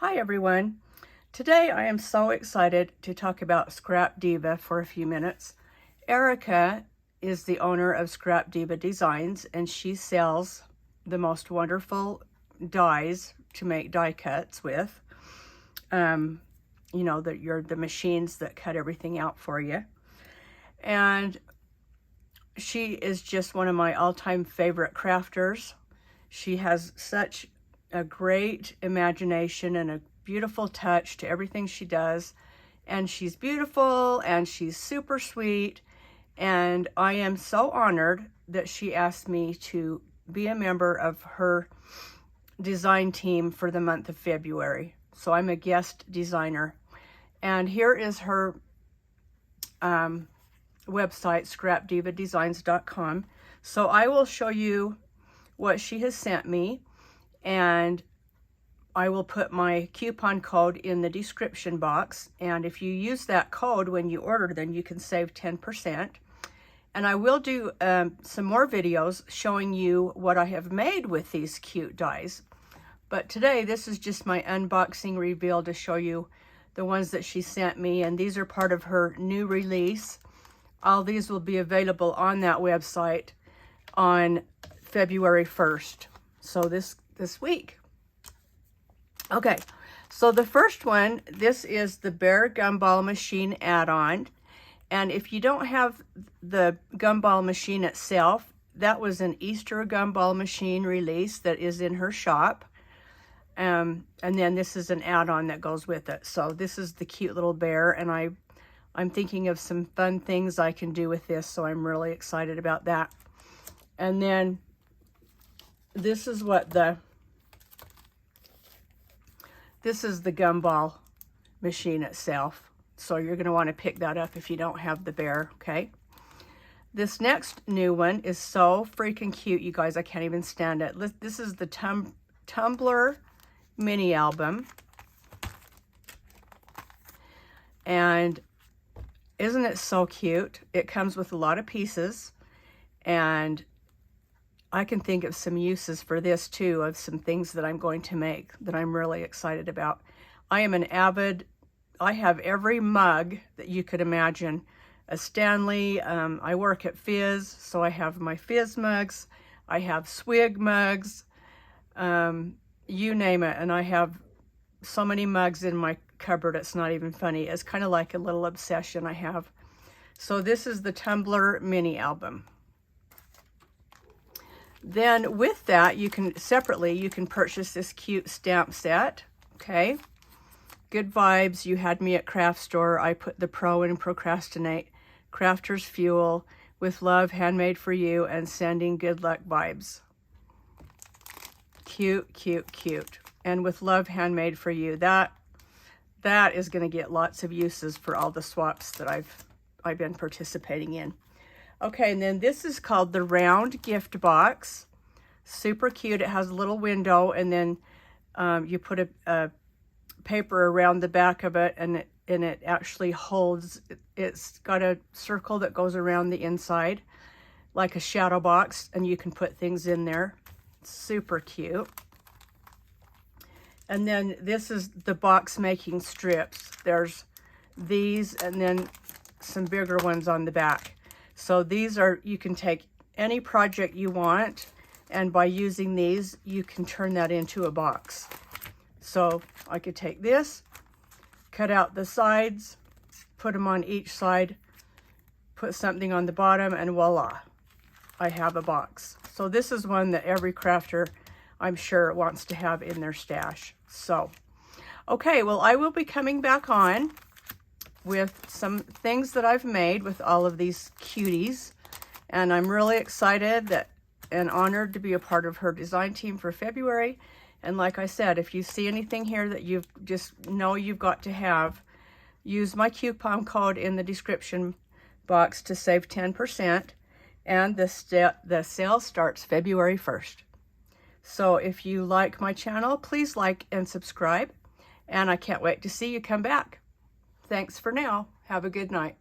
Hi everyone. Today I am so excited to talk about Scrapdiva for a few minutes. Erica is the owner of Scrapdiva Designs, and she sells the most wonderful dies to make die cuts with. You know, the machines that cut everything out for you. And she is just one of my all-time favorite crafters. She has such a great imagination and a beautiful touch to everything she does, and she's beautiful and she's super sweet, and I am so honored that she asked me to be a member of her design team for the month of February. So I'm a guest designer, and here is her website, scrapdivadesigns.com. So I will show you what she has sent me, and I will put my coupon code in the description box, and if you use that code when you order, then you can save 10%. And I will do some more videos showing you what I have made with these cute dies. But today, this is just my unboxing reveal to show you the ones that she sent me, and these are part of her new release. All these will be available on that website on February 1st, so this week. Okay, so the first one, this is the Bear Gumball Machine add-on. And if you don't have the gumball machine itself, that was an Easter gumball machine release that is in her shop. And then this is an add-on that goes with it. So this is the cute little bear, and I'm thinking of some fun things I can do with this, so I'm really excited about that. And then this is what this is the gumball machine itself. So you're going to want to pick that up if you don't have the bear, okay? This next new one is so freaking cute, you guys. I can't even stand it. This is the Tumbler mini album. And isn't it so cute? It comes with a lot of pieces, and I can think of some uses for this too, of some things that I'm going to make that I'm really excited about. I am an avid, I have every mug that you could imagine. A Stanley, I work at Fizz, so I have my Fizz mugs. I have Swig mugs, you name it. And I have so many mugs in my cupboard, it's not even funny. It's kind of like a little obsession I have. So this is the Tumbler mini album. Then with that, you can purchase this cute stamp set, okay? Good vibes. You had me at craft store. I put the pro in procrastinate. Crafters fuel with love, handmade for you, and sending good luck vibes. Cute, cute, cute. And with love, handmade for you. That is going to get lots of uses for all the swaps that I've been participating in. Okay, and then this is called the Round Gift Box. Super cute. It has a little window, and then you put a paper around the back of it, and it actually holds. It's got a circle that goes around the inside, like a shadow box, and you can put things in there. Super cute. And then this is the box making strips. There's these, and then some bigger ones on the back. So these are, you can take any project you want, and by using these, you can turn that into a box. So I could take this, cut out the sides, put them on each side, put something on the bottom, and voila, I have a box. So this is one that every crafter, I'm sure, wants to have in their stash. So, okay, well, I will be coming back on with some things that I've made with all of these cuties, and I'm really excited and honored to be a part of her design team for February. And like I said, if you see anything here that you just know you've got to have, use my coupon code in the description box to save 10%, and the sale starts February 1st. So if you like my channel, please like and subscribe, and I can't wait to see you come back. Thanks for now. Have a good night.